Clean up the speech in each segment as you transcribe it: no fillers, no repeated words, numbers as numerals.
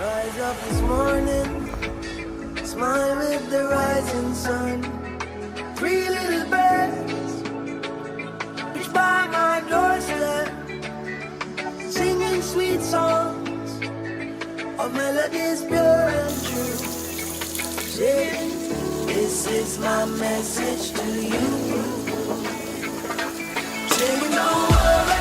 Rise up this morning, smile with the rising sun. Three little birds reach by my doorstep, singing sweet songs of melodies pure and true. Saying, this is my message to you. Saying, don't worry.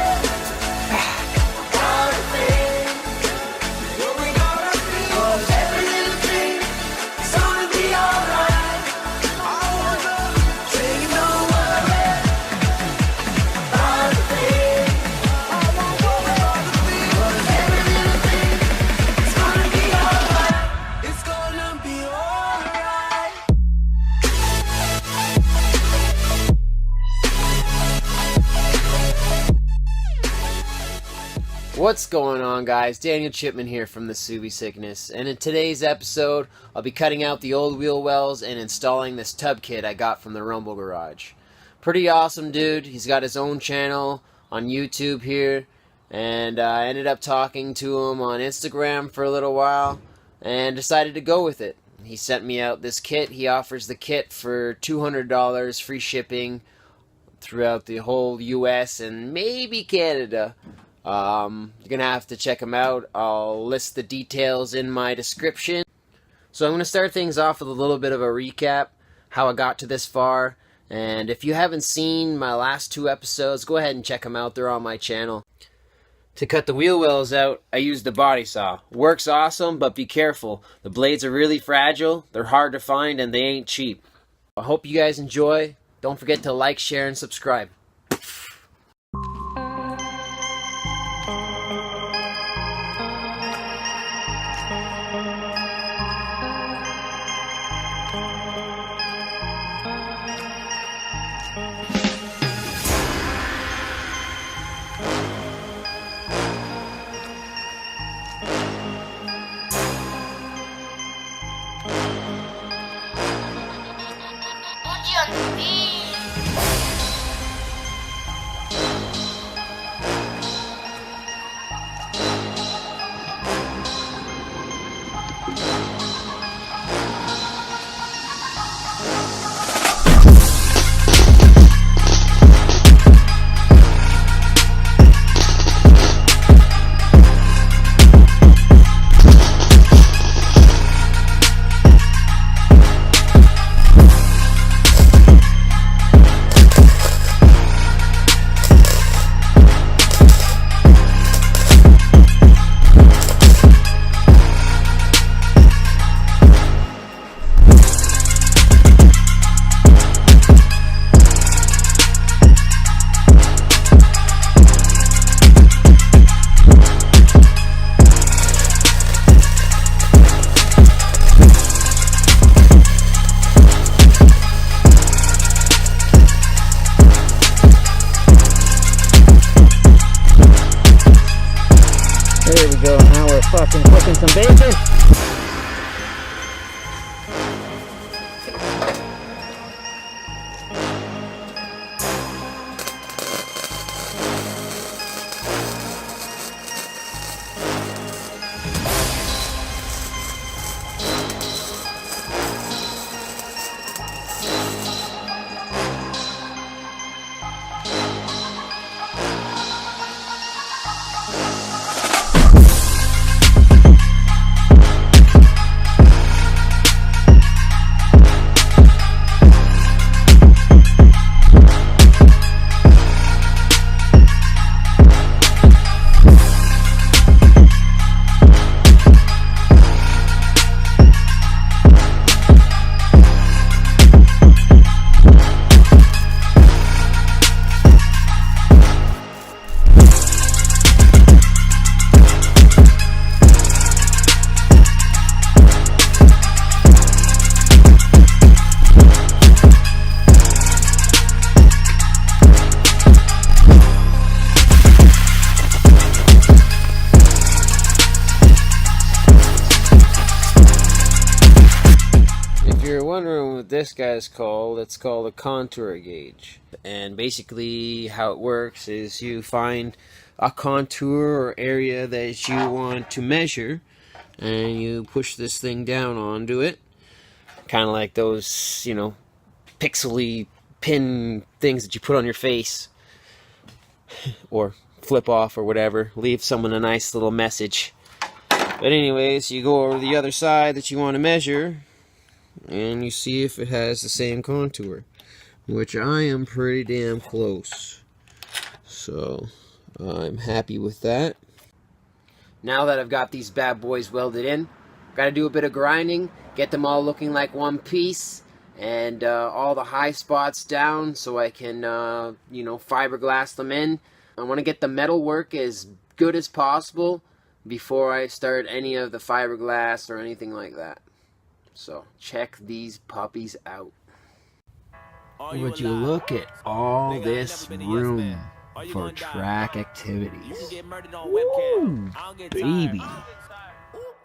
What's going on, guys? Daniel Chipman here from the Subi Sickness, and in today's episode I'll be cutting out the old wheel wells and installing this tub kit I got from the Rumble Garage. Pretty awesome dude. He's got his own channel on YouTube here, and I ended up talking to him on Instagram for a little while and decided to go with it. He sent me out this kit. He offers the kit for $200 free shipping throughout the whole US and maybe Canada. You're gonna have to check them out. I'll list the details in my description. So I'm gonna start things off with a little bit of a recap, how I got to this far, and if you haven't seen my last two episodes, go ahead and check them out. They're on my channel. To cut the wheel wells out, I used the body saw. Works awesome, but be careful. The blades are really fragile, they're hard to find, and they ain't cheap. I hope you guys enjoy. Don't forget to like, share, and subscribe. There we go, now we're fucking cooking some bacon. Wondering what this guy's called, it's called a contour gauge. And basically how it works is you find a contour or area that you want to measure, and you push this thing down onto it. Kind of like those, you know, pixely pin things that you put on your face or flip off or whatever. Leave someone a nice little message. But anyways, you go over the other side that you want to measure, and you see if it has the same contour, which I am pretty damn close. So I'm happy with that. Now that I've got these bad boys welded in, got to do a bit of grinding, get them all looking like one piece, and all the high spots down so I can, you know, fiberglass them in. I want to get the metal work as good as possible before I start any of the fiberglass or anything like that. So check these puppies out. Would you look at all this room for track activities? Woo, baby.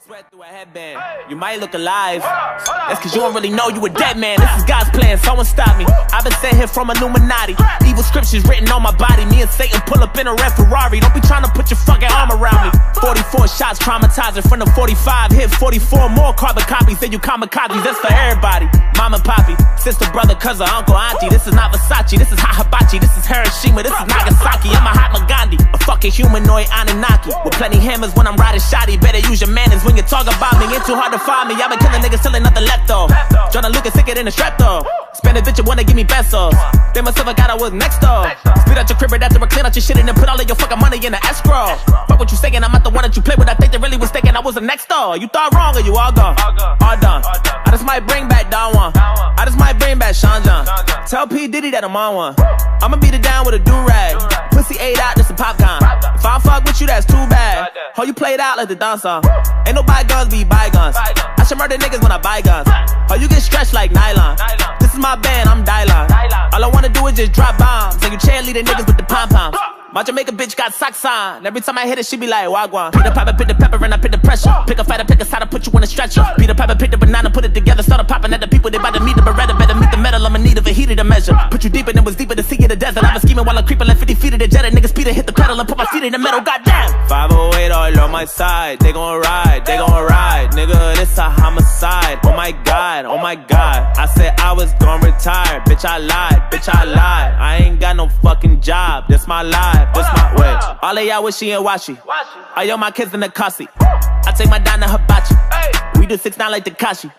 Sweat through a headband. You might look alive. That's cause you don't really know you a dead man. This is God's plan, someone stop me. I've been sent here from Illuminati. Evil scriptures written on my body. Me and Satan pull up in a red Ferrari. Don't be trying to put your fucking arm around me. 44 shots traumatizing from the 45. Hit 44 more carbon copies. Then you kamikazes, that's for everybody. Mama, poppy, sister, brother, cousin, uncle, auntie. This is not Versace, this is hot hibachi. This is Hiroshima, this is Nagasaki. I'm a Mahatma Gandhi, a fucking humanoid Anunnaki. With plenty hammers when I'm riding shoddy. Better use your manners when you talk about me. Ain't too hard to find me. I've been killing niggas till ain't nothing left though. Jonah Lucas sicker than a strep though. Spend a bitch you wanna give me pesos. They must have got I was next though. Spit out your crib right after I clean out your shit and then put all of your fucking money in the escrow. Fuck what you saying, I'm not the one that you play with. I think they really was thinking I was the next though. You thought wrong or you all gone? All done. I just might bring back Don Juan. I just might bring back Sean John. Tell P. Diddy that I'm on one. I'ma beat it down with a do-rag. Pussy ate out, this a popcorn. If I fuck with you, that's too bad. How you played out like the dance song. Ain't no bygones be bygones. I should murder niggas when I buy guns. How you get stretched like nylon. This is my band, I'm Dylon. All I wanna do is just drop bombs. So you cheerleader niggas with the pom-poms. My Jamaica bitch got socks on. Every time I hit it, she be like, wagwan. Pick the pepper, pick the pepper, and I pick the pressure. Pick a fighter, pick a side, put you in a stretcher. Pick the pepper, pick the banana, put it together. Started popping at the people, they bout to meet the Beretta. Better meet the metal, I'm in need of a heater to measure. Put you deeper than was deeper, the sea of the desert. I was scheming while I'm creeping like 50 feet of the jet. Niggas speed hit the pedal and put my feet in the metal, goddamn. 508 all on my side, they gon' ride, they gon' ride. Nigga, this a homicide. Oh my god, oh my god. I said I was gon' retire, bitch I lied, bitch I lied. I ain't got no fucking job, this my life, this my way. All of y'all wishy and washy. I owe my kids in the Kasi. I take my dime to hibachi. We do 6'9" like Tekashi.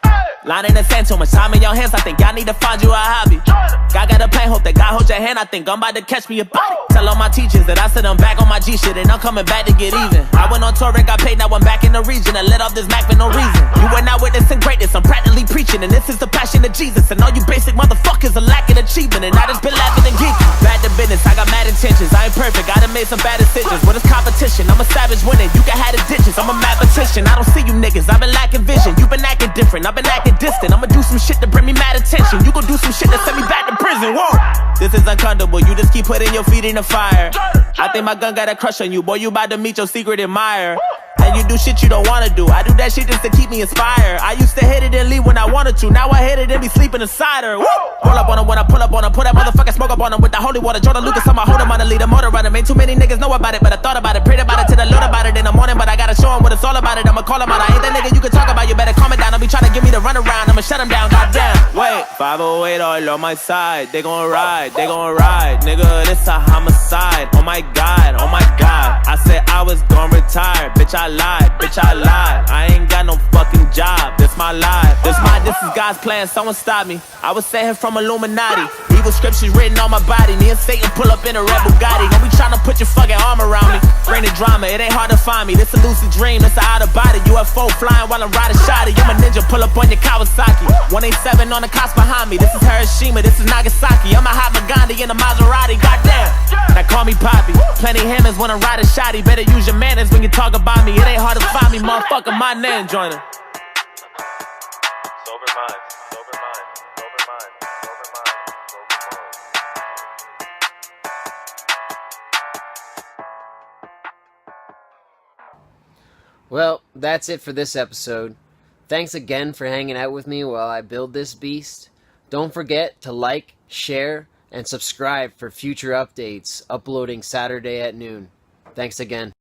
Line in the sand, too much time in your hands. I think y'all need to find you a hobby. God got a plan, hope that God holds your hand. I think I'm about to catch me a body. Tell all my teachers that I said I'm back on my G shit and I'm coming back to get even. I went on tour and got paid, now I'm back in the region. I let off this Mac for no reason. You were not witnessing greatness, I'm practically preaching. And this is the passion of Jesus. And all you basic motherfuckers are lacking achievement. And I just been laughing and geeking. Bad to business, I got mad intentions. I ain't perfect, I done made some bad decisions. What is competition? I'm a savage winning, you can have the ditches. I'm a mathematician, I don't see you niggas. I've been lacking vision, you been acting different. I've been acting distant. I'ma do some shit to bring me mad attention. You gon' do some shit to send me back to prison. Whoa, this is uncomfortable. You just keep putting your feet in the fire. I think my gun got a crush on you, boy. You about to meet your secret admirer. And you do shit you don't wanna do. I do that shit just to keep me inspired. I used to hit it and leave when I wanted to. Now I hit it and be sleeping inside her. Woo! Pull up on him when I pull up on him. Put that motherfucking smoke up on him with the holy water. Jordan Lucas, I'ma hold him on the lead. The motor running. Ain't too many niggas know about it, but I thought about it. Prayed about it till the Lord about it in the morning. But I gotta show him what it's all about it. I'ma call him out. I ain't that nigga you can talk about. You better calm it down. Don't be trying to give me the runaround. I'ma shut him down. Goddamn. Wait, 508 all on my side. They gon' ride, they gon' ride. Nigga, this a homicide. Oh my god, oh my god. I said I was gon' retire. Bitch, I lied, bitch, I lied. I ain't got no fucking job. This my life. This is God's plan. Someone stop me. I was sent here from Illuminati. Evil scriptures written on my body. Me and Satan pull up in a red Bugatti. Don't be trying to put your fucking arm around me. Bring the drama. It ain't hard to find me. This a lucid dream. This a out of body. UFO flying while I'm riding shoddy. I'm a ninja. Pull up on your Kawasaki. 187 on the cops behind me. This is Hiroshima. This is Nagasaki. I'm a Mahatma Gandhi in a Maserati. Goddamn. Now call me Poppy. Plenty hammers when I ride a shoddy. Better use your manners when you talk about me. It ain't hard to find me, motherfucker. My name joiner. Sober mind, sober mind, sober mind, sober mind, sober mind. Well, that's it for this episode. Thanks again for hanging out with me while I build this beast. Don't forget to like, share, and subscribe for future updates uploading Saturday at noon. Thanks again.